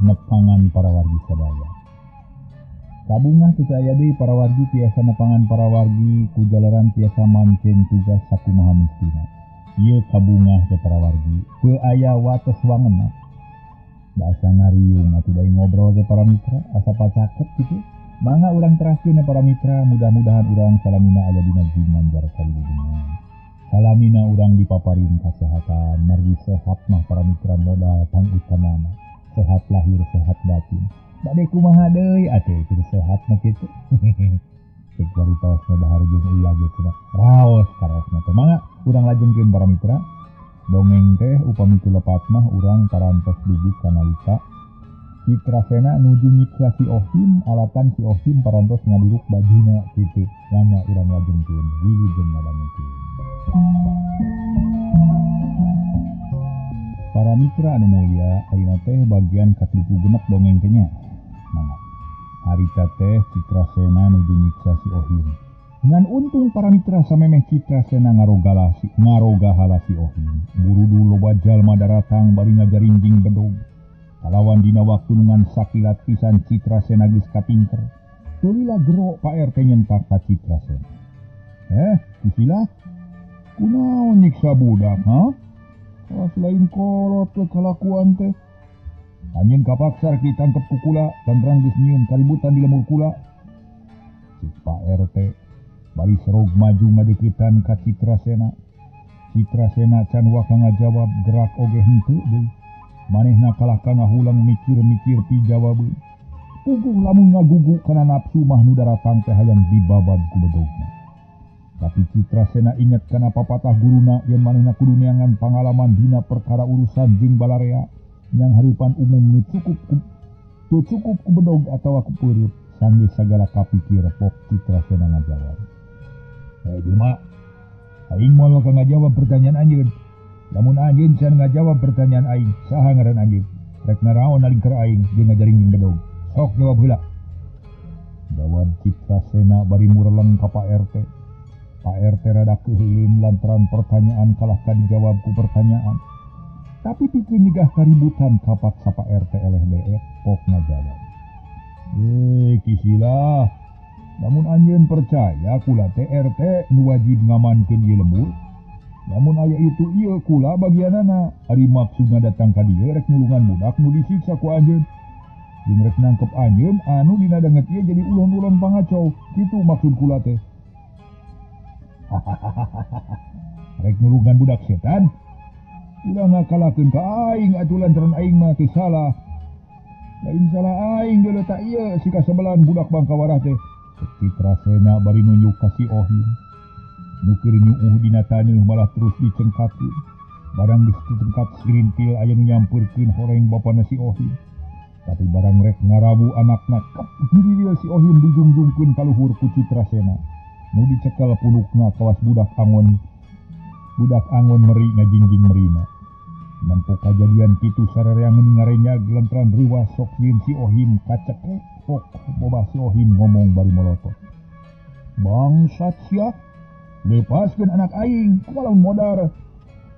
nepangan para wargi sadaya. Sabungah kita aya deui para wargi tiasa nepangan para wargi ku jalaran tiasa mancen tugas sakumaha mistina. Ieu kabungah ke para wargi teu aya wates wangeunna. Basa ngariung atuh deui ngobrol ke para mitra asa pacaket kitu. Mangga urang teraskeun para mitra, mudah-mudahan urang salamina aya dina jinan jar kalilungan. Salamina urang dipaparin kasehatan, margi sehat mah para mitra modal pangutamana. Sehat lahir, sehat batin. Bade kumaha deui atuh kudu sehat mah kitu. Cek bari taosna dahar jeung ulah gitu dah. Raos karosna teh mangga urang lajengkeun para mitra. Dongeng teh upami tulepat mah urang parantos bibit kanalika. Citrasena nuju mitra si Ohim, alatan si Ohim parantos ngaduruk bajuna kitu. Mangga urang lajengkeun wilujeng ngadangkeun. Para mitra anu mulia, ayeuna teh bagian ka-36 dongeng teh nya. Mangga. Harita teh Citrasena nuju nyiksa si Ohim. Dengan untung para mitra samemeh Citrasena ngarogahala si Ohim. Buru loba jalma daratang bari ngajarinjing bedog. Kalawan dina waktu ngan sakilat pisan Citrasena geus katingker. Tulila gero Pak RT nyentak ka Citrasena. Sisilah? Kunaon nyiksa budak, ha? Selain kolot ke kalakuan teh. Anjeun kapaksa kita tangkep ku kula lantaran geus nyieun kaributan di lemur kula. Cik Pak RT bari serog maju ngadeuketan ka Citrasena. Citrasena can waka ngajawab gerak oge henteu deui. Manehna kalah ngahulang mikir-mikir ti jawabeun. Puguh lamun ngagugu kana nafsu mah nu daratang teh hayang dibabad ku bedogna. Tapi Citrasena inget kana papatah guruna yen manehna kudu neangan pangalaman dina perkara urusan jeung balarea yang haripan umum nu cukup ku bedog atawa ku peureup sanggeus sagala kapikir pok Citrasena ngajawab. Jelema, aing moal ngajawab pertanyaan anjeun. Lamun anjeun can ngajawab pertanyaan aing, saha ngaran anjeun? Rek naraon nalingker aing jeung ngajaring bedog. Sok jawab heula. Jawab Citrasena bari mureleng ka Pak RT. Pak RT rada keuheulin lantaran pertanyaan kalah ka dijawab ku pertanyaan. Tapi pikeun nyegah kaributan kapaksa Pak RT eleh deet pok ngajawab. Kisilah. Lamun anjeun percaya kula teh RT nu wajib ngamankeun ieu lembur. Namun aya itu ieu kula bagianana ari maksudna datang ka dieu rek nulungan budak nu disiksa ku anjeun. Jeung rek nangkep anjeun anu dina danget ieu jadi ulon-ulon pangacau. Kitu maksud kula teh. Rek nulungan budak setan. Ulah ngakalakeun ka aing atuh lantaran aing mah teu salah. Lain salah aing deuleu tak ieu si kasebelan budak Bangkawarah teh. Citrasena bari nunjuk ka si Ohim. Nukir nyuuh dina taneuh malah terus dicengkakeun. Barang geus dicengkat sirintil aya nu nyampurkeun horeng bapana si Ohim. Tapi barang rek ngarabu anakna kep diri si Ohim dijungjungkeun ka luhur ku Citrasena. Nu dicekel punukna kawas budak angon meri ngajingjing merina. Nampu kajadian kitu sarereangeun ngarenya gelantaran riwas sok nyieun si Ohim kacekek pok boba si Ohim ngomong bari molotot. Bangsat sia. Lepaskeun anak aing, kumaha modar.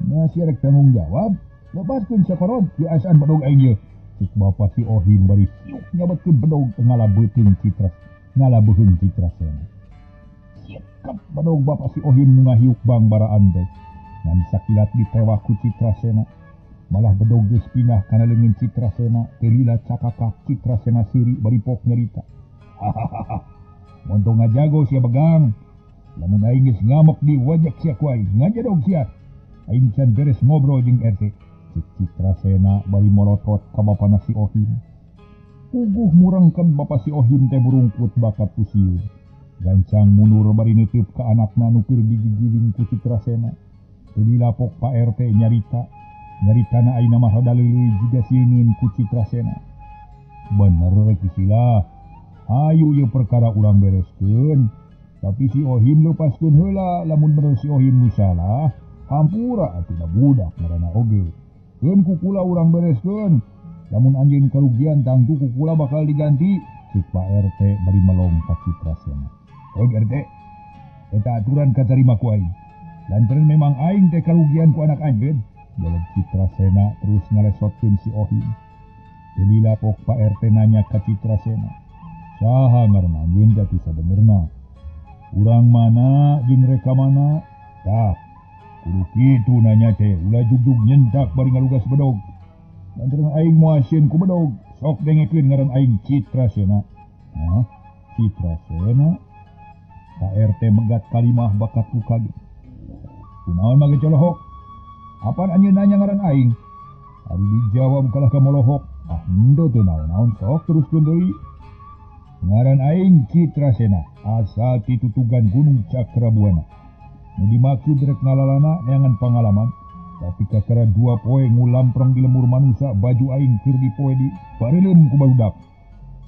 Nya rek tanggung jawab, lepaskeun sakorod di asaan bedog aing ye. Cik bapa si Ohim bari siuk nyabetkeun bedog ngalabeukeun Citrasena. Siekep bedog bapa si Ohim nu ngahiuk bang baraan teh. Ngan sakilat ditewah ku Citrasena. Malah bedog geus pindah kana leungeun Citrasena, kelila cakakak Citrasena siri bari pok nyarita. Hahaha. Montong ngajago sia begang. Lamun aing geus ngamek di wajak sia ku aing, ngajadog sia. Aing can beres ngobrol jeung RT. Citrasena bari molotot ka bapana si Ohim. Puguh murengkeun bapa si Ohim teh burungkut bakat ku sieun. Gancang mundur bari neuteub ka anakna nu keur digigiring ku Citrasena. Teu dilapok Pak RT nyaritana ayeuna mah rada leuleui jiga sieungeun ku Citrasena. Bener rek kisilah. Hayu ieu perkara urang bereskeun. Tapi si Ohim lepaskeun heula, lamun bener si Ohim nu salah, hampura atuh budak ngaranna oge. Keun ku kula urang bereskeun. Lamun anjeun karugian tangtu ku kula bakal diganti. Cik Pak RT bari melong ka Citrasena. RT, eta aturan katarima ku aing. Lantaran memang aing teh karugian ku anak anjeun. Jawab Citrasena terus ngalesotkeun si Ohim. Jadi lapok Pak RT nanya ka Citrasena. Saha ngaranna anjeun jatuh sabenerna? Urang mana jeung reka mana? Tah, kudu kitu nanya teh, ulah jugdug nyentak bari ngalugas bedog. Lantaran aing moasieun ku bedog, sok dengekeun ngaran aing Citrasena. Hah? Citrasena? Pak RT megat kalimah bakat ku kaget. Kunaon mage colohok? Apaan anjeun nanya ngaran aing? Ari dijawab kalah ka molohok. Ah, henteu teu naon-naon, sok teruskeun deui. Ngaran aing Citrasena, asal ti tutugan Gunung Cakrabuana. Nu dimaksud rek ngalalana neangan pangalaman, tapi kakara 2 poe ngulamprang di lemur manusia baju aing keur dipoe di pareulem ku barudak.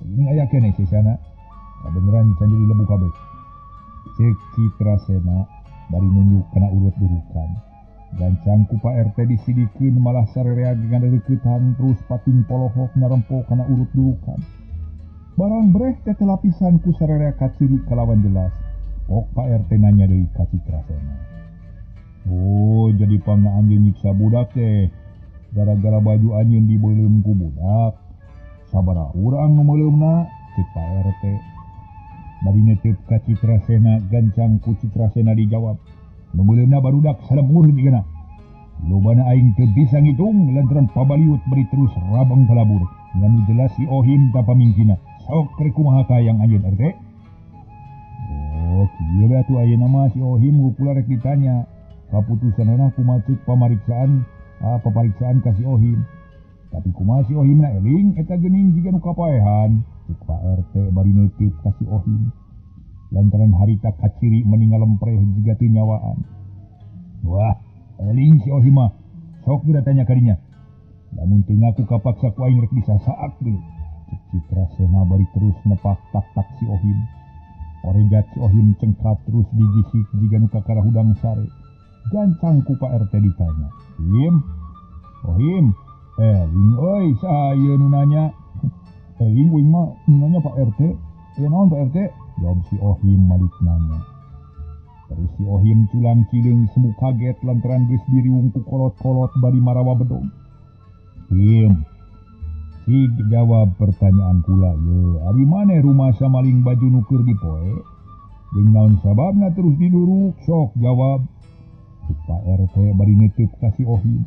Ini aya keneh sesana. Kabeneran can jadi lebu kabeh. Cek Citrasena bari nunjuk kana urut-urukan. Gancang ku Pak RT disidikeun malah sarerea ngadeukeutang terus pating polohok narempo kana urut-urukan. Barang breh teh lapisan ku sarerea kaciri kalawan jelas. Pok Pak RT nanya deui ka Citrasena. Oh, jadi pangna anjeun nyiksa budak teh. Gara-gara baju anjeun dibeuleum ku budak. Sabaraha urang nu meuleumna? Cek Pak RT. Bari netep ka Citrasena, gancang ku Citrasena dijawab. Nu meuleumna barudak salemur digana. Lobana aing teu bisa ngitung lantaran pabaliut beri terus rabang kalabur. Nganu jelas si Ohim ta pamingkina. Sok rek kumaha kayang anjeun RT? Oh, kieu we atuh ayeuna mah si Ohim gukula rek ditanya. Kaputusanna kumaha ceuk papariksaan ka si Ohim. Tapi kumaha si Ohimna eling eta geuning jiga nu kapaehan. Cek Pak RT bari neuteup ka si Ohim. Lantaran harita kaciri meninggal lempreh jiga teu nyawaan. Wah, eling si Ohim mah. Sok geura tanya ka dinya. Lamun teu ngaku kapaksa ku aing rek disasaak deui. Cek Citrasena bari terus nepak tak-tak si Ohim. Oregat si Ohim cengkrat terus digisik jiga nu kakara hudang sare. Gancang ku Pak RT ditanya. Ohim, eling euy saha ieu nu nanya? Eling uing mah nu nanya Pak RT. Naon Pak RT? Jawab si Ohim malik nanya. Terus si Ohim culang cileung semu kaget lantaran geus diriung ku kolot-kolot bari marawa bedog. Si jawab pertanyaan kula ye, ari maneh rumah samaling baju nu keur dipoe? Jeung naon sababna terus diduruk? Sok jawab. Pak RT bari neuteuk ka si Ohim.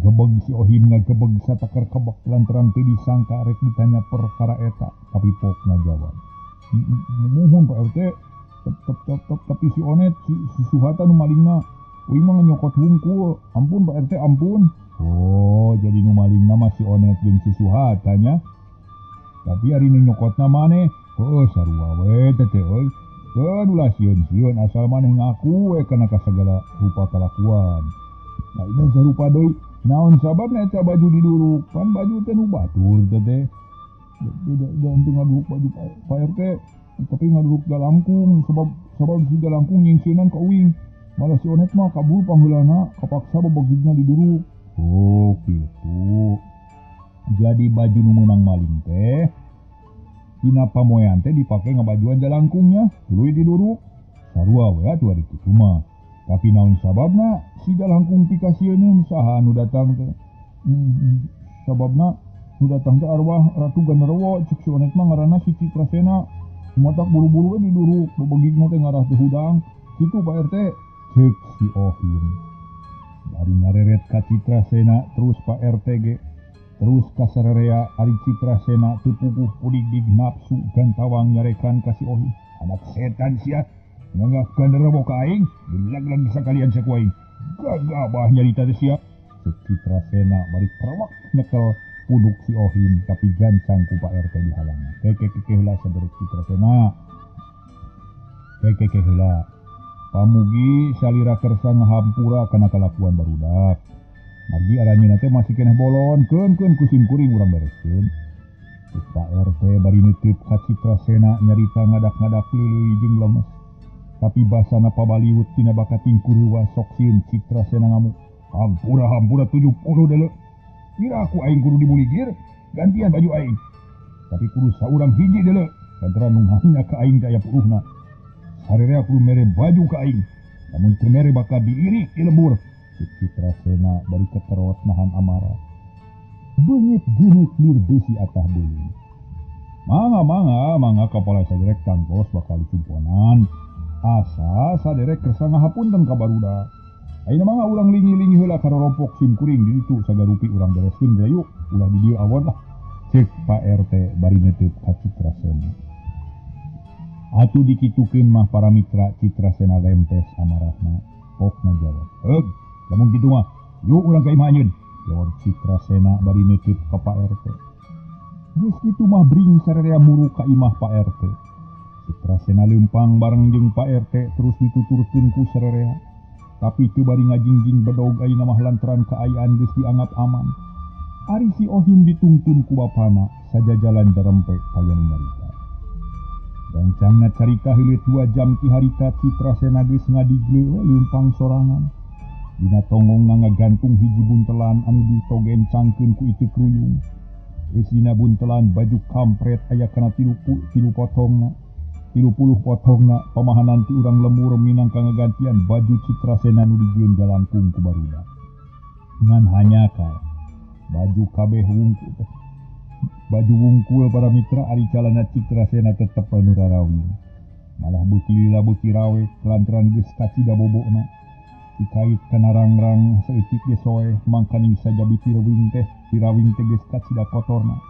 Gebeg si Ohim ngagebeg satakar kebek lantaran teu disangka rek ditanya perkara eta, tapi pok ngajawab. Muhun Pak RT, tapi si Onet, si Suhata nu malingna, uing mah nyokot hungkul. Ampun Pak RT, ampun. Oh, jadi nu malingna mah si Onet jeung si Suhatanya. Tapi ari nu nyokotna maneh, heuh sarua we teh euy. Teu ulah sieun-sieun asal maneh ngaku we kana kasagala rupa kalakuan. Nah, ini sarupa deui. Naon sababna eta baju diduruk? Pan baju teh nu batur teh. Dan ngaduruk baju Pak RT, tapi ngaduruk galangkung sebab si galangkung nyingsieunan ka uing. Malah si Onet mah kabur pangheulana kapaksa babegigna diduruk. Oh gitu. Jadi baju nu meunang maling teh dina pamoean teh dipake ngabajuan jalangkungnya, tuluy diduruk. Sarua we atuh ari kitu mah. Tapi naon sababna si jalangkung pikasieun saha nu datang teh? Sababna nu datang teh arwah Ratu Gandarwa, cek si Onet mah ngaranna si Citrasena. Kumatak buru-buru we diduruk, babegigna teh ngarah teu hudang. Kitu Pak RT, cek si Ohim. Bari ngareret ka Citrasena terus Pak RT ge. Terus ka sarerea ari Citrasena teu puguh pudig nafsu gantawang nyarekan ka si Ohim. Anak setan sia, nganggah Gandarwa ka aing, gelag-gelag sakalian sia ku aing. Gagabah nyarita teh sia. Cek Citrasena bari prewak nyekel puduk si Ohim, tapi gancang ku Pak RT dihalangi. Keke heula saderek Citrasena. Keke heula. Pamugi salira kersa ngahampura kana kalakuan barudak. Margi aranjeunna teh masih keneh bolon, keun kusim kuring urang bereskeun. Pak RT bari neuteuk ka Citrasena nyarita ngadak-ngadak leuleui jeung lemes. Tapi basana pabaliut tina bakat tingkureuwa sok sieun Citrasena ngamuk. Hampura 70 deuleu. Kira aku aing kudu dibuligir, gantian baju aing. Tapi kudu saurang hiji deuleu, lantaran nu ngahina ka aing teh aya puruhna. Sarerea kudu mere baju ka aing. Namun teu mere bakal diirik di lembur. Citrasena bari keterot nahan amarah. Beungit geuneuh lir beusi atah beulin. Mangga kepala saderek tangtos bakal dicumponan. Asa saderek kersa ngahapunten ka barudak. Ayeuna mangga ulang lingi-lingi heula ka rompok sim kuring di ditu sagarupi urang bereskeun gayu ulah di dieu awon lah. Cek Pak RT bari netep ka Citrasena. Atuh dikitukeun mah para mitra Citrasena lempes amarahna. Pok ngajawab, lamun kitu mah, yuk urang ka imah anjeun. Jawab Citrasena bari netep ka Pak RT. Geus kitu mah bring sarerea muru ka imah Pak RT. Citrasena leumpang bareng jeung Pak RT terus dituturkeun ku sarerea. Tapi teu bari ngajingjing bedog ayeuna mah lantaran kaayaan geus dianggap aman. Ari si Ohim ditungtun ku bapana sajajalan darempek aya nu nyarita. Gancangna carita heuleuh 2 jam ti harita Citrasena geus ngadigle we leumpang sorangan. Dina tonggongna ngagantung hiji buntelan anu ditogencangkeun ku itu kruyung. Geus dina buntelan baju kampret aya kana 30 potongna. 30 potongna pamahanan ti urang lemur minangka ngagantian baju Citrasena nu dijieun jalangkung ku barudak. Ngan hanya ka baju kabeh wungkul. Baju wungkul para mitra ari calana Citrasena tetep anu rarawi. Malah beuki lila beuki rawe lantaran geus kacida bobokna. Dikait kana rangrang saeutik ge soeh mangkaning sajabi tirawing teh geus kacida kotorna.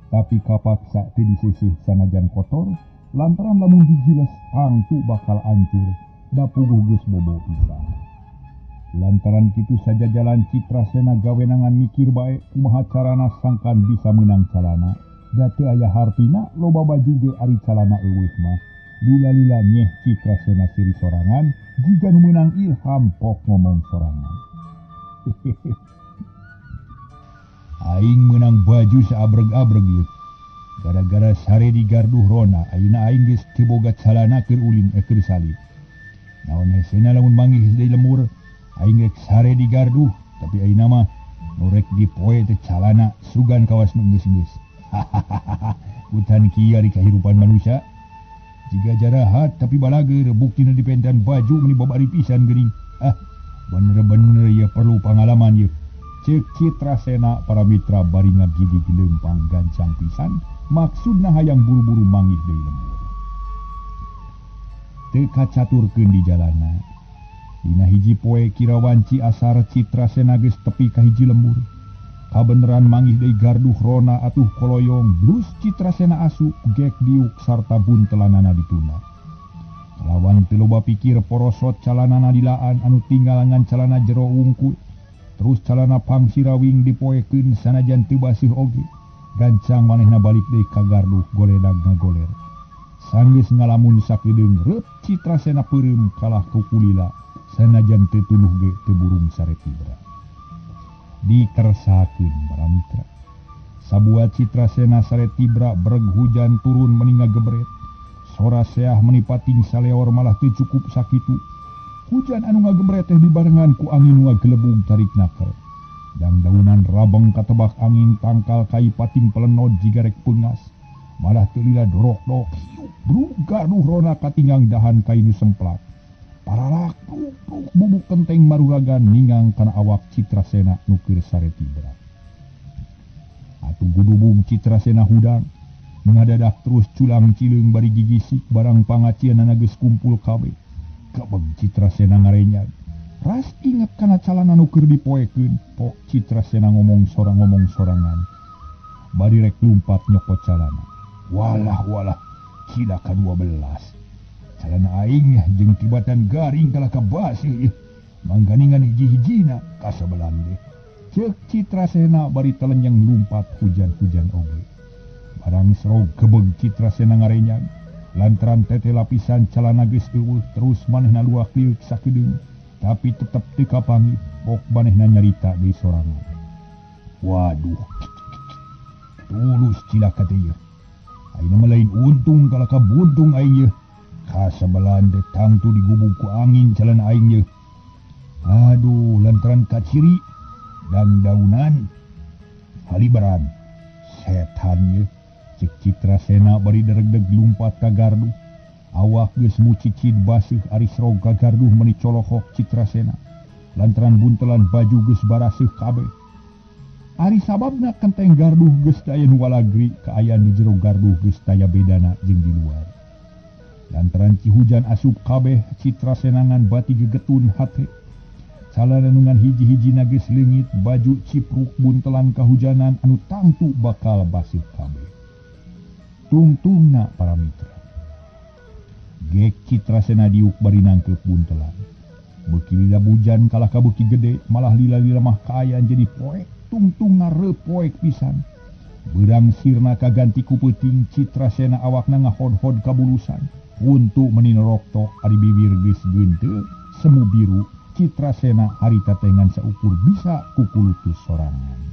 Tapi kapaksa teu disisih sanajan kotor. Lantaran lamun dijiles angtu bakal ancur da puguh geus bobo pisan. Lantaran kitu saja jalan Citrasena gawenangan mikir bae kumaha carana sangkan bisa menang calana. Da teu aya hartina loba baju ge ari calana eueuh mah. Lila-lila nyeh Citrasena siri sorangan jiga nu meunang ilham pok ngomong sorangan. Aing menang baju saabreg-abreg ieu. Gara-gara sare di garduh rona, ayeuna aing geus teu boga calana keur ulin keur salib. Naon hesena lamun manggih deui lemur, aing rek sare di garduh, tapi ayeuna mah nu rek dipoe teh calana sugan kawas nu geus-geus. Utan kieu ari kahirupan manusia. Jiga jarahat tapi balager buktina dipentan baju meni babari pisan geuning. Bener-bener ya perlu pengalaman ye. Cek Citrasena para mitra bari ngagidi di leumpang gancang pisan. Maksudna hayang buru-buru manggih deui lembur. Teu kacaturkeun di jalanna. Dina hiji poe kirawanci asar Citrasena geus tepi ka hiji lembur. Kabeneran manggih deui garduh rona atuh koloyong blus Citrasena asu gek diuk sarta buntelanana dituna. Kalawan teu loba pikir porosot calanana dilaan anu tinggalangan calana jero wungkul. Terus calana pangsirawing dipoekeun sanajan teu baseuh oge. Gancang manehna balik deui ka garduh goledag ngagoler. Sanggeus ngalamun sakedeung reup Citrasena peureum kalah ku kulila sanajan teu tuluh ge teu burung sare tibra. Dikersakeun para mitra. Sabua Citrasena sare tibra bereg hujan turun meni ngagebret. Sora seah meni pating saleor malah teu cukup sakitu. Hujan anu ngagebret teh dibarengan ku angin nu ngagelebung tarik naker. Dan daunan rabeng katebak angin tangkal kai pating pelenod jiga rek peungas. Malah teu lila dorok-dok hiup brug garduh rona katinggang dahan kai nu semplak. Paralak brug bubuk kenteng maruragan ningang kana awak Citrasena nu keur sare tibra. Atuh gudubung Citrasena hudang ngadadak terus culang cileung bari gigisik barang pangacianana geus kumpul kabeh. Kabeg Citrasena ngarenyag. Ras inget kana calana nu keur dipoekeun, pok Citrasena ngomong sorangan. Bari rek lumpat nyokot calana. Walah, cila ka-12. Calana aing jeung tibatan garing kalaka baseuh. Mangganingan hiji-hijina kasabelan deh. Ceuk Citrasena bari telenjang lumpat hujan-hujan oge. Barang serog gebeg Citrasena ngarenyag. Lantaran tete lapisan calana geus eueuh terus manehna luak liuk sakedeung. Tapi tetep teu kapanggih pok manehna nyarita deui sorangan. Waduh. Tulus cilaka teh ieu. Ayeuna mah lain untung kalaka buntung aing ieu. Kasabelan teh tangtu digubung ku angin calana aing ieu. Aduh, lantaran kaciri dan daunan halibaran. Setan ieu. Cik Citrasena bari dereg-deg lumpat ka garduh. Awak geus mucicid baseuh ari serog ka garduh meni colohok Citrasena. Lantaran buntelan baju geus baraseuh kabeh. Ari sababna kenteng garduh geus daya nu walagri kaayaan di jero garduh geus daya bedana jeung di luar. Lantaran cihujan asup kabeh Citra Senangan bati gegetun hate. Salananungan hiji-hijina geus leungit baju cipruk buntelan kahujanan anu tangtu bakal basir kabeh. Tungtungna para mitra. Gek Citra Sena diuk bari nangkep buntelan. Beuki lila bujan kalah ka beuki gede malah lila-lila mah kaayaan jadi poek. Tungtungna repoek pisan. Beurang sirna kaganti ku peuting Citra Sena awakna ngahod-hod kabulusan. Untuk meninoroktok ari bibir geus geunteul semu biru. Citra Sena harita tengan saukur bisa kukulutus sorangan.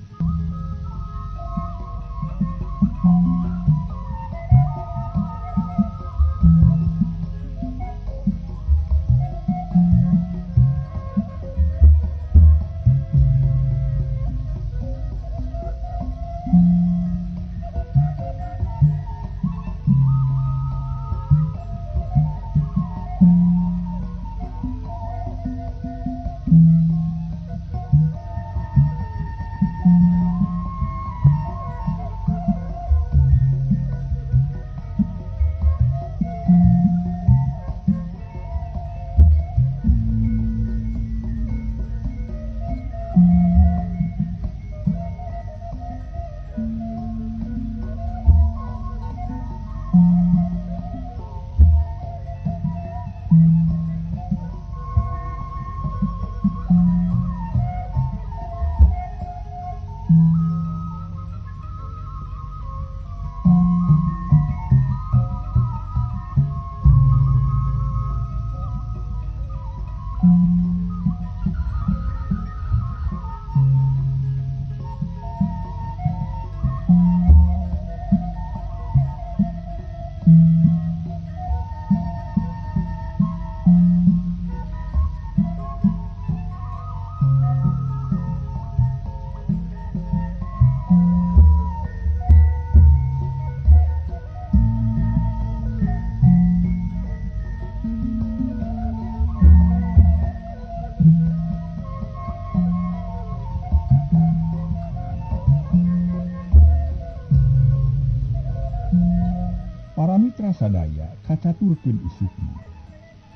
Para mitra sadaya kacaturkeun isukna.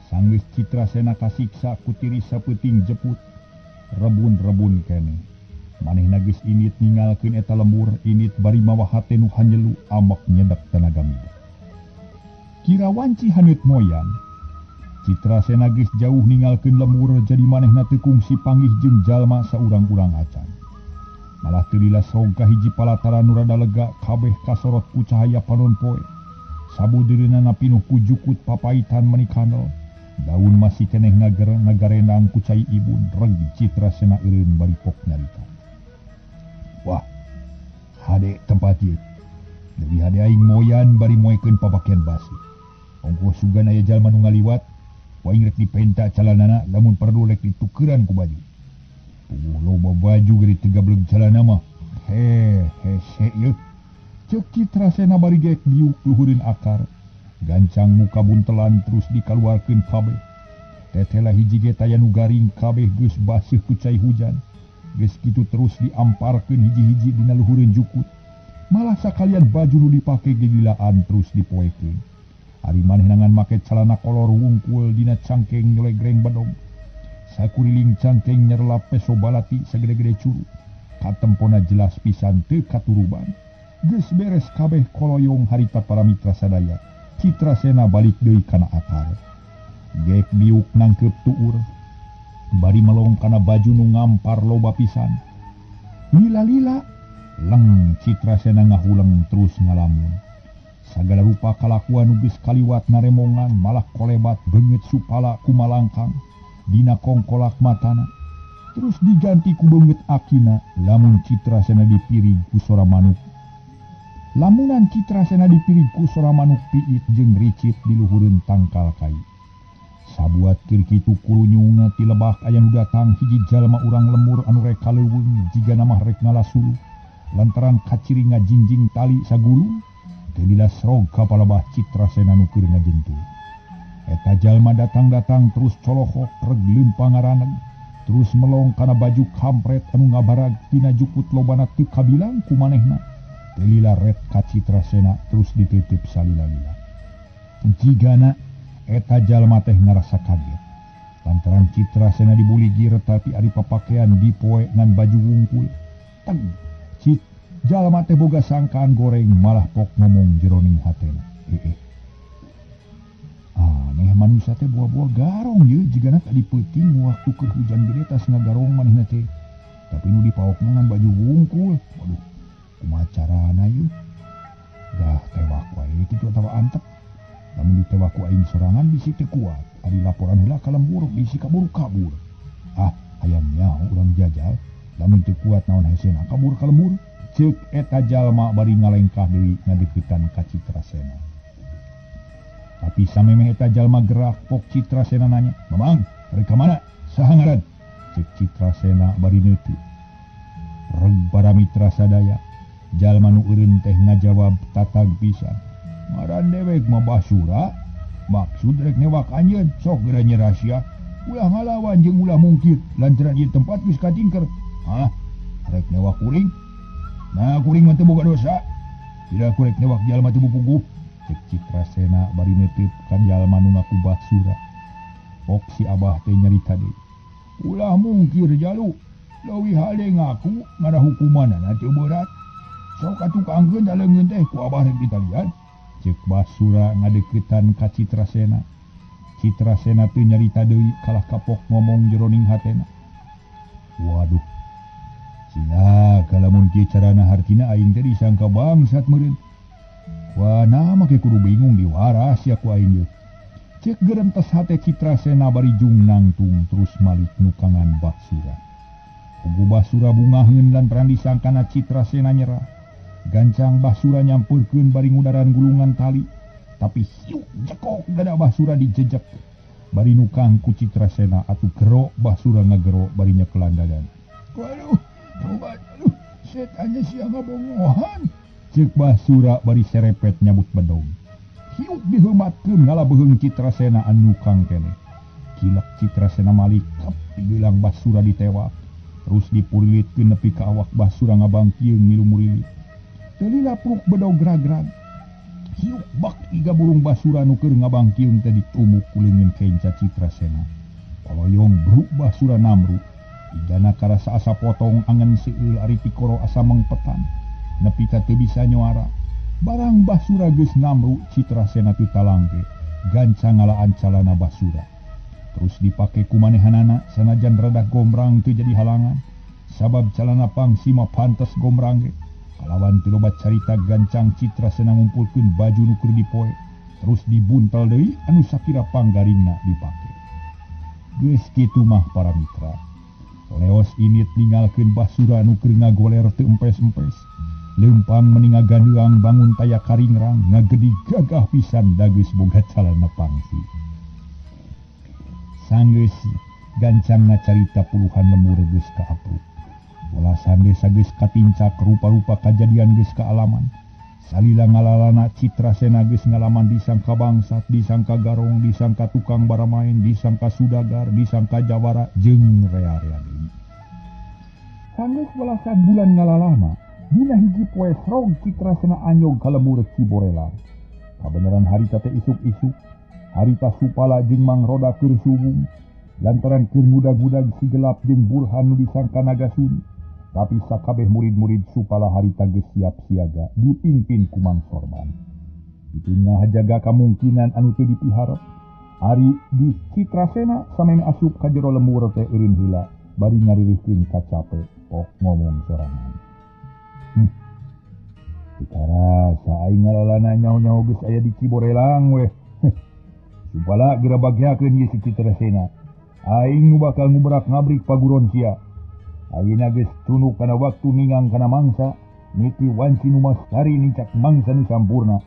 Sanggeus Citra Sena kasiksa ku tiri sapeuting jeput. Rebun-rebun keneh. Manehna geus init ningalkeun eta lembur, init bari mawa hate nu hanyelu amek nyedak tenaga mida. Kira wanci haneut moyan. Citra Sena geus jauh ningalkeun lembur jadi manehna teu kungsi panggih jeung jalma saurang-urang acan. Malah teu lila srong ka hiji palataran nu rada lega kabeh kasorot ku cahaya panon poe. Sabudeurina pinuh ku jukut papaitan menikano. Daun masih keneh ngagarendang ku cai ibun reg Citra Sena eureun bari pok nyarita. Wah, hade tempat ieu. Lebih hade aing moyan bari moekeun pabakean basi. Ongkoh sugan aya jalma nu ngaliwat, waing rek dipenta calanana lamun perlu rek ditukeran ku baju. Puguh loba baju geri teu gableg calana mah. Hese ieu. Ceuk Citra Sena bari geek diuk luhureun akar. Gancang muka buntelan terus dikaluarkeun kabeh. Tetela hiji ge taya nu garing kabeh geus baseuh ku cai hujan. Geus kitu terus diamparkeun hiji-hiji dina luhureun jukut. Malah sakalian baju nu dipake gegilaan terus dipoekeun. Ari manehna make calana kolor wungkul dina cangkeng nyolegreng badog. Sakuriling cangkeng nyerlap peso balati sagede-gede curu. Katempona jelas pisan teu katuruban. Geus beres kabeh koloyong harita para mitra sadaya. Citra Sena balik deui kana akar. Gek biuk nangkep tuur. Bari melong kana baju nu ngampar loba pisan. Lila-lila leng Citra Sena ngahuleng terus ngalamun. Sagala rupa kalakuan nu geus kaliwat naremongan malah kolebat beungeut supala ku malangkang dina kongkolak matana. Terus diganti ku beungeut akina lamun Citra Sena dipirig ku sora manuk. Lamunan Citra Sena dipirig ku sora manuk piit jeung ricit di luhureun tangkal kai. Sabuat keur kitu kulunyungna ti lebah aya nu datang hiji jalma urang lemur anu rek kaleuweung jigana mah rek ngalasulu lantaran kaciri ngajinjing tali sagulung teu lila srog ka palebah Citra Sena nu keur ngajentul. Eta jalma datang-datang terus colohok reg leumpang ngaraneg terus melong karena baju kampret anu ngabarag tina jukut lobana teu kabilang ku manehna. Telila red ka Citrasena terus dititip salila-lila. Jigana eta jalma teh ngarasa kaget. Lantaran Citrasena dibuli gir tapi ari papakean dipoe ngan baju wungkul. Teg, jalma teh boga sangkaan goreng malah pok ngomong jeroning hatena. Aneh manusia teh buah-buah garong ye jigana tak dipeting waktu keur hujan gede tas ngagarong manehna teh. Tapi nu dipaok ngan baju wungkul. Waduh, kumaha carana ye? Dah tewak wae kitu atawa antep. Lamun ditewak ku aing sorangan bisi teu kuat. Ari laporan heula ka lembur bisi kabur-kabur. Hayang nyaho urang jajal. Lamun teu kuat naon hesena kabur ka lembur. Ceuk eta jalma bari ngalengkah deui ngadeukeutan ka Citrasena. Tapi samemeh eta jalma gerak pok Citrasena nanya, "Mamang, rek ka mana? Saha ngaran?" Ceuk Citrasena bari neuteut. Reg para mitra sadaya, jalma nu eureun teh ngajawab tatag pisan. "Ngaran dewek mah Basura. Maksud rek newak anjeun, sok geura nyerah sia. Ulah ngalawan jeung ulah mungkir lantaran ieu tempat geus katingker. Rek newak kuring? Nah, kuring mah teu boga dosa. Tidak kurek newak jalma teu bupuguh." Cek Citrasena bari neuteut ka jalma nu ngaku Basura. Pok si abah teh nyarita deui. "Ulah mungkir jalu. Leuwih hade ngaku ngada hukumanana teu berat. Sok atuh kaangkeun daleungeun teh ku abah rek ditalian." Cek Basura ngadeuketan ka Citrasena. Citrasena teu nyarita deui kalah kapok ngomong jeroning hatena. "Waduh. Cina kalamun kieu carana hartina aing teh disangka bangsat meureun. Wah, nah make kudu bingung diwaras ya ku aing ye." Cek geurentes hate Citrasena bari jung nangtung terus malik nukangan Basura. Pugu Basura bungaheun lantaran disangkana Citrasena nyerah. Gancang Basura nyampurkeun bari ngudaran gulungan tali. Tapi hiuk jekok dada Basura dijejek. Bari nukang ku Citrasena atuh gero Basura ngagero bari nyekelan dadan. "Waduh, tobat, setannya sia ngabongohan." Ceuk Basura bari serepet nyabut bedog. Hiuk diheumatkeun ngalabeheung Citrasena anu nukang keneh. Kilek Citrasena malik kep digelang Basura ditewak. Terus dipurilitkeun nepi ka awak Basura ngabangkieung milu murilit. Telila pruk bedog grag-grag. Hiuk bak iga burung Basura nu keur ngabangkieung teh ditumuk ku leungeun kenca Citrasena. Paloyong bruk Basura namru. Igana karasa asa potong angen seueul ari tikoro asa mengpetan. Nepi ka teu bisa nyuara. Barang Basura geus namru Citrasena teu talangke. Gancang ngalaan calana Basura. Terus dipake ku manehanana sanajan rada gombrang teu jadi halangan. Sabab calana pangsi mah pantes gombrang ge. Kalawan teu loba carita gancang Citrasena ngumpulkeun baju nu keur dipoe. Terus dibuntel deui anu sakira panggaringna dipake. Geus kitu mah para mitra. Leos init ninggalkeun Basura nu keur ngagoler teu empes-empes. Leumpang meninga gandeang bangun taya karingrang ngagedi gagah pisan dageus boga calana pangsi. Sanggeus gancang ngacarita puluhan lemur geus kaapruk. Welasan desa geus katincak rupa-rupa kajadian geus kaalaman. Salila ngalalana Citrasena geus ngalaman disangka bangsat, disangka garong, disangka tukang baramain, disangka sudagar, disangka jawara jeung rea-rea deui. Sanggeus welasan bulan ngalalana, dina hiji poe srog Citrasena anyog ka lemur Ciborelang. Kabeneran harita teh isuk-isuk, harita Supala jeung Mang Roda keur subung, lantaran keur ngudag-ngudag si gelap jeung Burhan nu disangka Nagasuni. Tapi sakabeh murid-murid Supala harita geus siap siaga dipimpin ku Mang Sorban. Dipinga hajaga kamungkinan anu teu dipiharep. Ari di Citrasena sameme asup ka jero lemur teh eureun heula bari ngaririhkeun kacape pok ngomong sorangan. Sekarang aing ngalalana nyaho-nyaho geus aya di Ciborelang weh. Supala geura bagyakeun ieu si Citrasena. Aing nu bakal ngubrak ngabrik paguron sia. Ayeuna geus tunduk kana waktu ningang kana mangsa, niti wanci nu mastari nincak mangsa nu sampurna.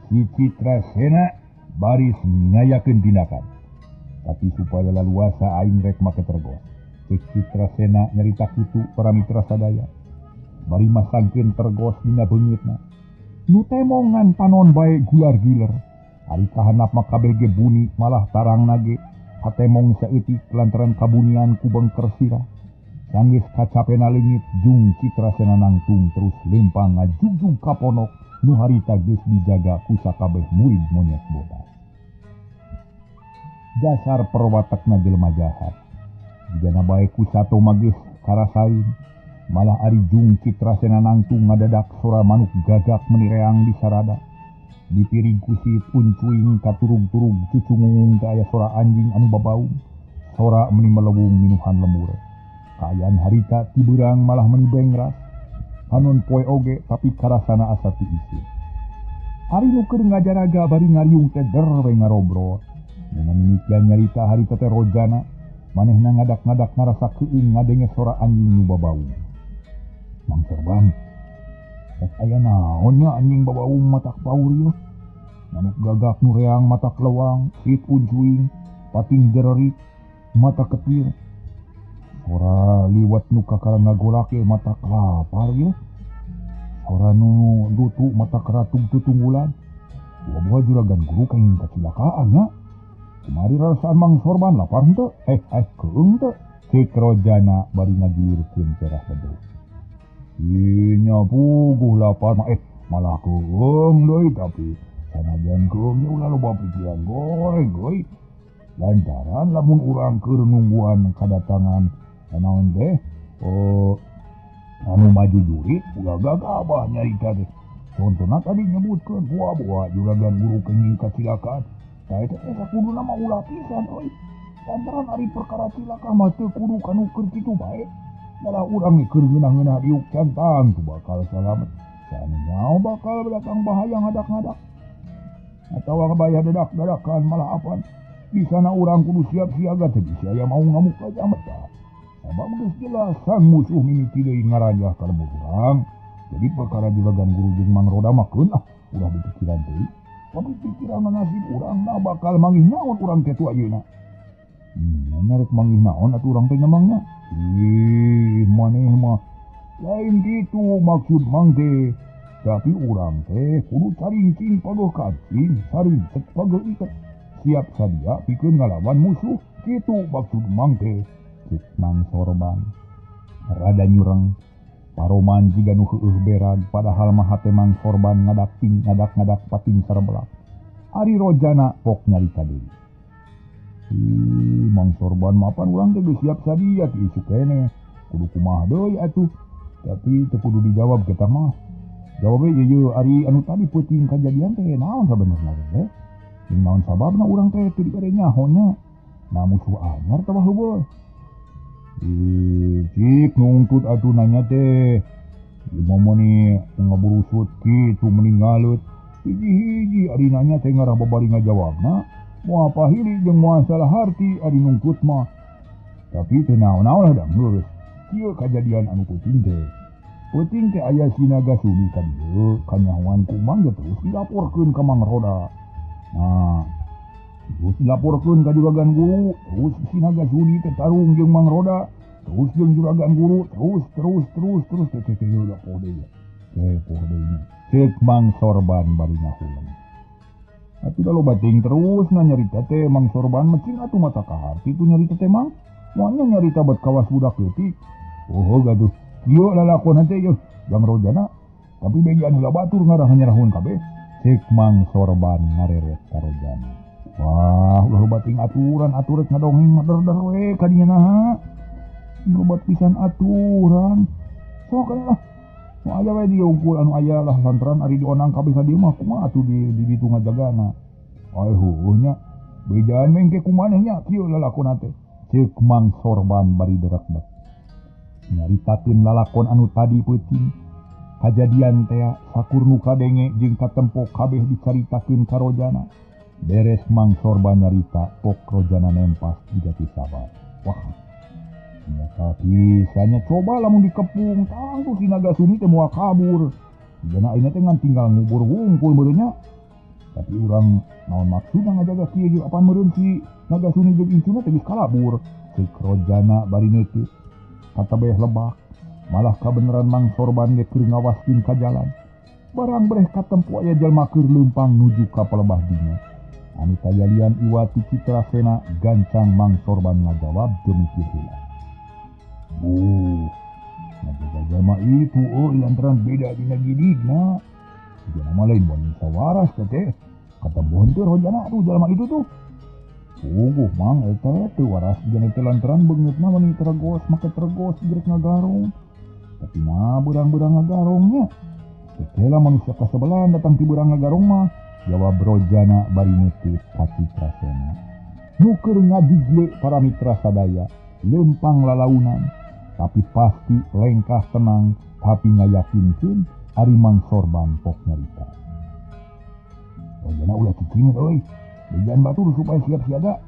Si Citrasena baris ngayakeun tindakan. Tapi supaya laluasa aing rek make tergos. Cek Citrasena nyarita kitu para mitra sadaya. Bari masangkeun tergos dina beungeutna. Nu temongan panon bae gular giler. Ari kahanap mah kabeh ge buni malah tarangna ge hatemong saeutik lantaran kabunian ku bengker sirah. Sanggis kacapena leungit jung Citrasena nangtung terus lempang ngajugjug ka ponok nu harita geus dijaga ku sakabeh murid monyet bodas. Dasar perwatakna jelema jahat. Jigana bae ku sato magis karasain, malah ari jung Citrasena nangtung ngadadak sora manuk gagak menireang di sarada. Di piring kusit uncuing katurug-turug cucungung teh aya sora anjing anu babaung, sora meni melewung minuhan lemur. Kaayaan harita tiberang malah meni bengras, hanon poe oge tapi karasana asa ti isi. Ari nu keur ngajaraga bari ngariung teh derwe ngarobrol. Dengan mimitian nyarita harita teh rojana, manehna ngadak-ngadak ngarasa keueung ngadenge sora anjing nu babaung. Mang Sorban, rek aya naon nya anjing babaung matak paur ieu? Manuk gagak nu reang matak lewang, sit uncuing, pating jererik, mata ketir. Sora liwat nu kakara ngagolake matak lapar ieu. Sora nu dutu matak ratug tutunggulan. Buah-buah juragan guru kenging kacelakaan nya. Kemari rasaan Mang Sorban lapar henteu? Keung teu? Cik Rojana bari ngagirkeun cerah bedog. Nya puguh lapar mah malah keung deui tapi sanajan keung ulah loba pikiran goreng euy. Lantaran lamun urang keur nungguan kadatangan naon teh anu maju jurit ulah gagabah nyarita teh. Contohna tadi nyebutkeun buah-buah juragan guru kenging kacelakaan. Tah eta teh sakuduna mah ulah pisan euy. Lantaran ari perkara cilaka mah teu kudu kanu keur kitu bae. Malah urang keur ngeunah-ngeunah diuk cantang tu bakal salamet. Sanyaho bakal datang bahaya ngadak-ngadak. Atawa kabaya dadak-dadakan malah apaan. Bisana urang kudu siap siaga teh bisa aya mau ngamuk ka jamet tah. Sabab geus jelas sang musuh mimiti deui ngaranjah ka lembur urang. Jadi perkara juragan guru jeung Mang Roda mah keun ulah dipikiran deui. Tapi pikiran nasib urang na bakal manggih naon urang teh tu ayeuna. Nyarek manggih naon atuh urang teh nyamangnya. Maneh mah lain kitu maksud Mang teh. Tapi urang teh kudu caringcing pagoh kancing, sarincek pagoh iket. Siap sadia pikeun ngalawan musuh, kitu maksud Mang teh. Cik Mang Sorban rada nyureng. Paroman jiga nu heueuh berag padahal mah hate Mang Sorban ngadak pating sarebelak. Ari Rojana pok nyarita deui. Mang Sorban mapan urang teh geus siap sadia ti isu keneh. Kudu kumaha deui atuh. Tapi teu kudu dijawab kita mah. Jawab ieu ari anu tadi peuting kajadian teh naon sabenerna teh? Jeung naon sababna urang teh teu dibere nyaho nya. Na musuh anyar tah heubeul. Cik nuntut atuh nanya teh. Momoni ngaburusut kitu meninggalut. Hiji-hiji ari nanya teh ngarah babari ngajawabna. Moal pahili jeung moal salah harti ari nungkut mah. Tapi teu naon-naon lah dang geus. Kieu kajadian anu peuting teh. Peuting teh aya sinaga suni ka dieu, kanyahoan ku Mang terus dilaporkeun ka Mang Roda. Nah, terus dilaporkeun ka juragan guru, terus sinaga suni teh tarung jeung Mang Roda, terus jeung juragan guru, terus teh udah pode ya. Kepoh deui. Cek Mang Sorban bari ngahulang. Tapi kalau bating terus nyarita teh Mang Sorban mecing atuh mata kaharti tu nyarita teh Mang. Moalnya nyarita bet kawas budak leutik. Oh gaduh. Kieu lalakon teh yeuh Gang Rojana. Tapi begian ulah batur ngarah nyarahun kabeh. Cek Mang Sorban ngareret ka Rojana. Wah, ulah bating aturan aturek ngadongeng der we ka dieu naha. Nubat pisan aturan. Sok lah. Mau aya we diungkul anu aya lah lantaran ari dionang kabeh ka dieu mah kumaha atuh di ditu ngajagana. Ai heuhnya bejaan mengke kumaneh nya kieu lalakon teh. Cek Mang Sorban bari derak-derak. Nyaritakeun lalakon anu tadi peuting. Kajadian teh sakur nu kadenge jeung katempo kabeh dicaritakeun ka Rojana. Beres Mang Sorban nyarita, pok Rojana nempas jati sabar. Wah, nyata pisahnya coba lamun dikepung, tang tuh si naga suni teh moal kabur. Jana ayeuna teh ngan tinggal ngubur wungkul meureun nya. Tapi urang naon maksudna ngajaga kieu jeung apaan meureun si naga suni jeung incuna teh geus kalabur. Cek Rojana bari neuteut. Katabeh lebak, malah kabeneran Mang Sorban ge keur ngawaskeun ka jalan. Barang breh katempo aya jalma keur leumpang nuju ka palebah dinya. Anu tayalian iwati Citrasena gancang Mang Sorban ngajawab demikir heula. Ngajaga jalma itu lantaran beda dina gididna. Dia nama lain wanita waras teh. Kata bontor hojana tuh jalma itu tuh. Mang eta teh waras jeung teh lantaran beungeutna wanita tergos make tergos geurek ngagarong. Tapi mah berang-berang ngagarongnya. Setelah manusia kasebelan datang ti berang ngagarong mah, jawab Rojana bari neuteut ka Citrasena. Nu keur ngadigle para mitra sadaya, lempang lalaunan, tapi pasti lengkah tenang, tapi ngayakinkeun ari Mang Sorban pok nyarita. Rojana ulah cicingin euy, bejaan batur supaya siap siaga.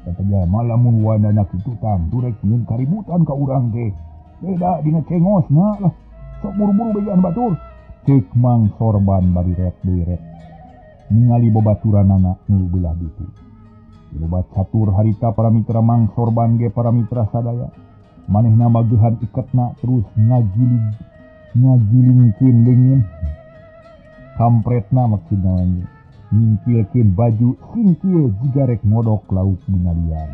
Kata jalma lamun wadana kitu tang durek nyieun kaributan ka urang teh. Beda dina cengosna lah. Sok buru-buru bejaan batur. Cek Mang Sorban bari ret ningali babaturanana nu belah ditu. Loba catur harita para mitra Mang Sorban ge para mitra sadaya. Manehna magehan iketna terus ngagilingkeun leungeun. Kampretna maksudna ngingkilkeun baju singkil jiga rek ngodok lauk dina lian.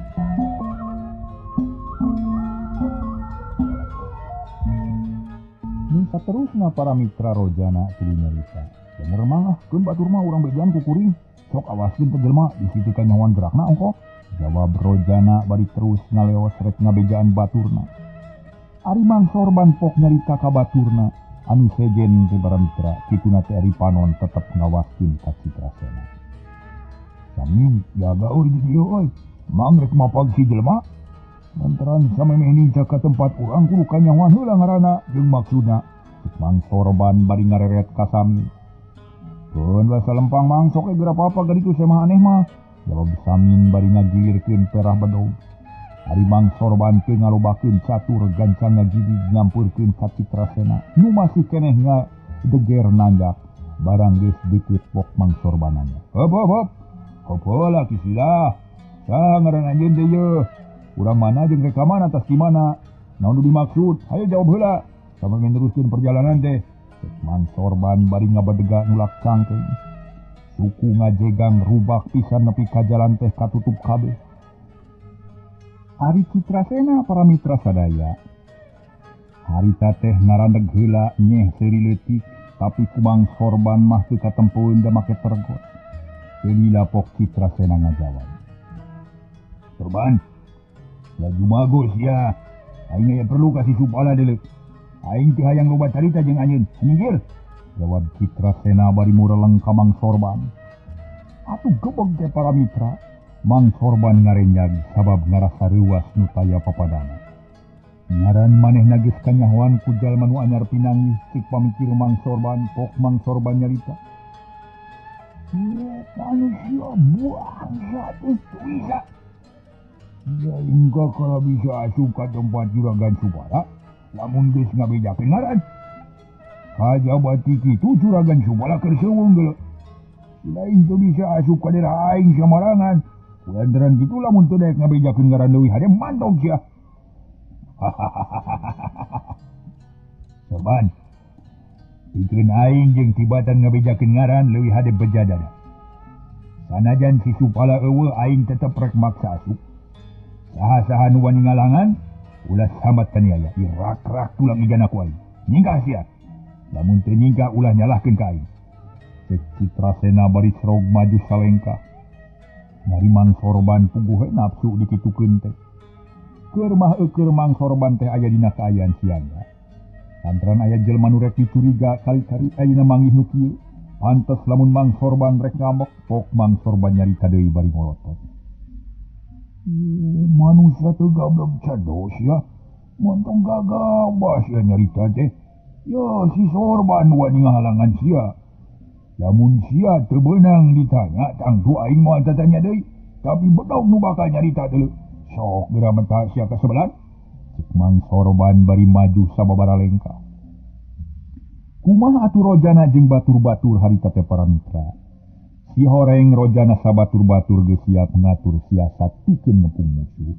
Ning saterusna para mitra Rojana tuluy nyarita. Bener mah keun batur mah urang bejaan kukuring. Sok awaskeun teh jelema di situ kanyawan gerakna ongko. Jawab Rojana bari terus ngaleos rek ngabejaan baturna. Ari Mang Sorban pok nyarita ka baturna, anu sejen teh para mitra kituna teh ari panon tetep ngawaskeun ka Citrasena. Sami jaga euy di dieu euy. Mang rek mapag si jelema. Lantaran samemeh ninja ka tempat urang kudu kanyawan heula ngaranna jeung maksudna. Mang Sorban bari ngareret ka Sami. Keun basa lempang Mang sok geura apa-apa gaditu semah aneh mah. Jawab Samin bari ngagilirkeun perah bedog. Ari Mang Sorban teu ngalobakeun catur gancang ngagidi nyampurkeun ka Citrasena. Nu masih keneh ngadeger nanjak. Barang geus deukeut pok Mang Sorbanana. Hop. Heula kisilah. Sa ngaran anjeun teh yeuh. Urang mana jeung rek ka mana atas di mana? Naon nu dimaksud? Hayo jawab heula. Sambil meneruskeun perjalanan teh. Mang Sorban bari ngabadega nulak cangkeng. Suku ngajegang rubak pisan nepi ka jalan teh katutup kabeh. Ari Citrasena para mitra sadaya. Harita teh narandeg heula nyeh seuri leutik, tapi ku Mang Sorban mah teu katempeun da make tergot. Lila pok Citrasena ngajawab. Sorban, laju bagus ya. Aing aya perlu kasih supala deuleu. Aing teh hayang loba carita jeung anjeun. Nyinggir. Jawab Citrasena bari mureleng ka Mang Sorban. Atuh gebeg teh para mitra. Mang Sorban ngarenjag sabab ngarasa reuas nu taya papadana. Ngaran manehna geus kanyahoan ku jalma nu anyar pinanggih cik pamikir Mang Sorban pok Mang Sorban nyarita. Manusia buang satu bisa. Ya hingga kalau bisa asup ke tempat juragan Subara, lamun geus ngabejakeun ngaran. Kajabat kitu juragan Subara keur seuweung geuleuh. Lain teu bisa asup ka daerah aing samarangan. Lantaran kitu lamun teu daek ngabejakeun ngaran leuwih hade mantog sia. Sorban. Pikeun aing jeung tibatan ngabejakeun ngaran leuwih hade bejadana. Sanajan si Supala eueuh aing tetep rek maksa asup. Saha-saha nu wani ngalangan, ulah sambat kaniaya, irak-rak tulang ijana ku aing. Nyingkah sia. Lamun teu nyingkah ulah nyalahkeun ka aing. Cek Citrasena bari srog maju salengkah. Ngari Mang Sorban puguh nafsu dikitukeun teh. Keur Mang Sorban teh aya dina kaayaan siaga. Lantaran aya jelema nu rek dicuriga kali-kali ayeuna manggih nu kieu. Pantes lamun Mang Sorban rek ngambek, pok Mang Sorban nyarita deui bari ngolotot. Manusia teu gablek cados ya. Montong gagabah sia nyarita teh. Ya si Sorban wani ngahalangan sia. Lamun sia teu beunang ditanya, tangtu aing moal tatanya deui. Tapi bedog nu bakal nyarita deuleu. Sok geura menta sia ka sebelah. Cek Mang Sorban bari maju sababaraha lengkah. Kumaha atuh Rojana jeung batur-batur harita teh para mitra. Si horeng Rojana sabatur-batur geus siap ngatur siasat pikeun ngepung musuh.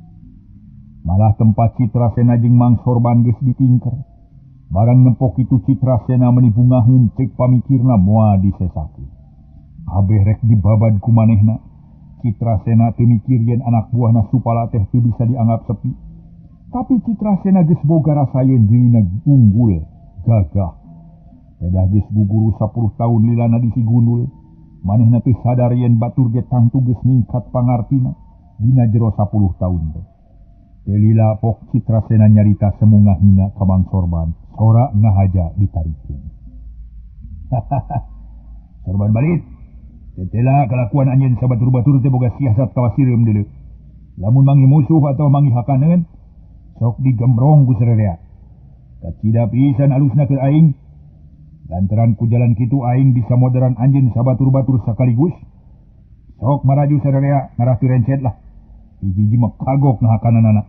Malah tempat Citrasena jeung Mang Sorban geus ditingker. Barang nempok itu Citrasena menibungaheun cek pamikirna moal disesakeun. Kabeh rek dibabad ku manehna. Citrasena teu mikir yen anak buahna Supala teh teu bisa dianggap sepi. Tapi Citrasena geus boga rasa yen dirina unggul, gagah. Pedah geus guguru 10 tahun lilana di Sigundul, manehna teu sadar yen batur ge tangtu geus ningkat pangartina dina jero 10 tahun teh. Teu lila pok Citrasena nyarita semungahina ka Mang Sorban, sora ngahaja ditarikeun. Sorban balit. Tetela kelakuan anjeun sabatur-batur teh boga siasat kawasireum deuleu. Lamun mangi musuh atau mangi hakaneun, sok digembrong ku sarerea. Kacida pisan alusna ke aing. Lantaran ku jalan kitu aing bisa modern anjeun sabatur-batur sakaligus. Sok maraju sarerea ngarah teu rencet lah. Hiji-hiji mah kagok ngahakananana.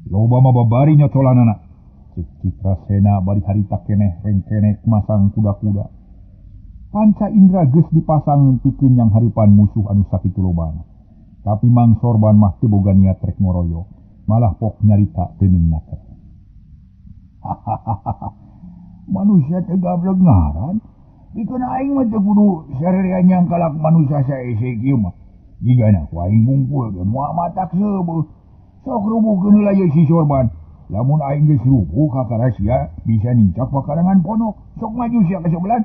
Loba mah babari nyocolanana. Cek Citrasena bari harita keneh rengkeneh masang kuda-kuda. Panca indra geus dipasang pikeun yang hareupan musuh anu sakitu lobana. Tapi Mang Sorban mah teu boga niat rek ngoroyo, malah pok nyarita teu neunakeun. Manusia teh gablek ngaran. Dikeun aing mah teu kudu sarerea nyangkalak manusia saese kieu mah. Jigana ku aing bungkul ge moal matak seubeuh. Sok rubuhkeun heula ye si Sorban. Lamun aing geus rubuh ka karasia bisa nincak pakarangan ponok. Sok maju sia ka sebelah.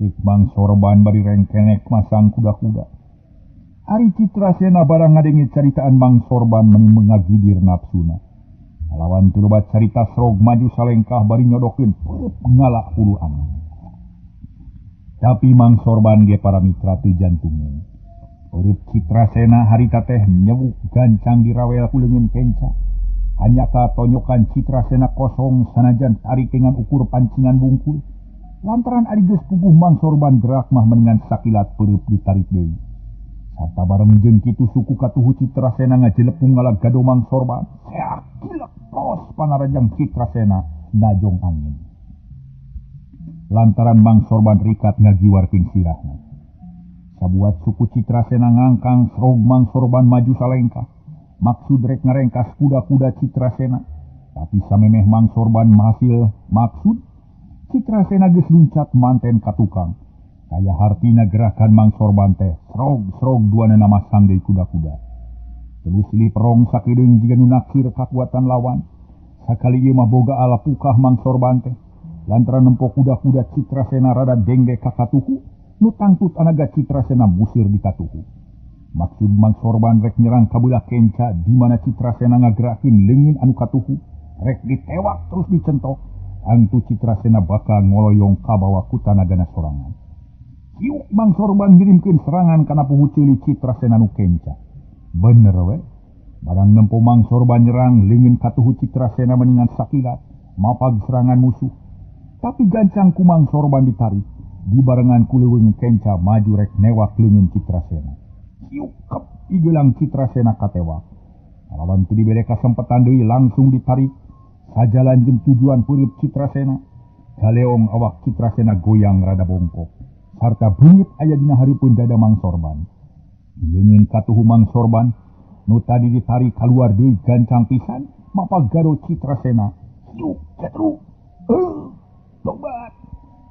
Cik Mang Sorban bari rengkenek masang kuda-kuda. Ari Citrasena barang ngadengit caritaan Mang Sorban meni mengagidir nafsuna. Lawan teu loba carita srog maju salengkah bari nyodokeun peureuk ngalak hulu angin. Tapi Mang Sorban ge para mitra teu jantungeun. Peureuk Citrasena harita teh nyewuk gancang dirawel ku leungeun kenca. Hanya ka tonyokan Citrasena kosong sanajan tarik dengan ukur pancingan bungkul. Lantaran ari geus puguh Mang Sorban gerak mah meningan sakilat peureuk ditarik deui. Sarta bareng jeung kitu suku katuhu Citrasena ngajelepung ngalag gado Mang Sorban. Seak kilek tos panarajang Citrasena najong angin. Lantaran Mang Sorban rikat ngagiwarkeun sirahna. Sabuat suku Citrasena ngangkang srog Mang Sorban maju salengkah. Maksud rek ngarengkas kuda-kuda Citrasena. Tapi samemeh Mang Sorban mahasil maksud, Citrasena geus luncat manten ka tukang. Kaya hartina gerakan Mang Sorban teh srog-srog duanana masang deui kuda-kuda. Terus silih perong sakedeung jiga nu naksir kakuatan lawan. Sakali ieu mah boga alapukah Mang Sorban teh. Lantaran nempo kuda-kuda Citrasena rada dengge ka katuhu, nu tangtut anaga Citrasena musir di katuhu. Maksud Mang Sorban rek nyerang kabelah kenca di mana Citrasena ngagerakeun leungeun anu katuhu, rek ditewak terus dicentok. Angtu Citrasena bakal ngoloyong kabawa ku tanagana sorangan. Iuk Mang Sorban ngirimkeun serangan kana puhu ceuli Citrasena nu kenca. Bener we, barang nempo Mang Sorban nyerang leungeun katuhu Citrasena meningan sakilat, mapag serangan musuh. Tapi gancang ku Mang Sorban ditarik, dibarengan ku leuweung kenca maju rek newak leungeun Citrasena. Iuk kep igelang Citrasena katewak. Lawan teu dibere kasempetan deui langsung ditarik. Sajalan jeung tujuan peureuk Citrasena, galeong awak Citrasena goyang rada bongkok, sarta bungit aya dina hareupeun dada Mang Sorban. Leungeun katuhu Mang Sorban, nu tadi ditarik kaluar deui gancang pisan, mapag garo Citrasena. Yuk, jatru. Lobat.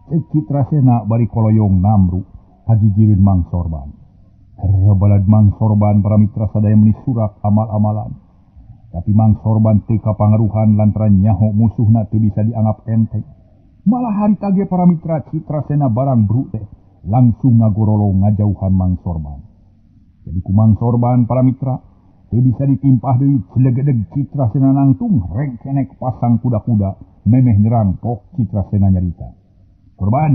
Citrasena bari koloyong namru, hagigireun Mang Sorban. Kerebalad Mang Sorban para mitra sadaya meni surak amal-amalan. Tapi Mang Sorban teu kapangaruhan lantaran nyaho musuhna teu bisa dianggap enteng. Malah harita ge para mitra Citrasena barang bruk teh langsung ngagorolo ngajauhan Mang Sorban. Jadi ku Mang Sorban para mitra teu bisa ditimpah deui jelegedeg Citrasena nangtung rengkenek pasang kuda-kuda memeh nyerang pok Citrasena nyarita. Korban,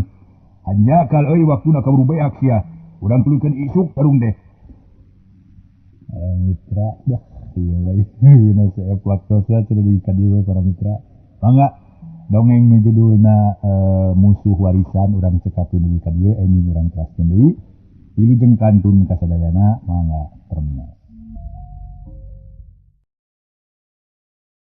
hanjakal euy waktuna kaburu beak sia. Urang tulukeun isuk tarung teh. Mitra dah. Iya, ini saya plaktosa sudah dikadiwe para mitra. Bangga dongeng nu judulna musuh warisan urang cekapeun di kadieu, ini urang teraskeun deui. Wilujeng kantun kasadayana mangga.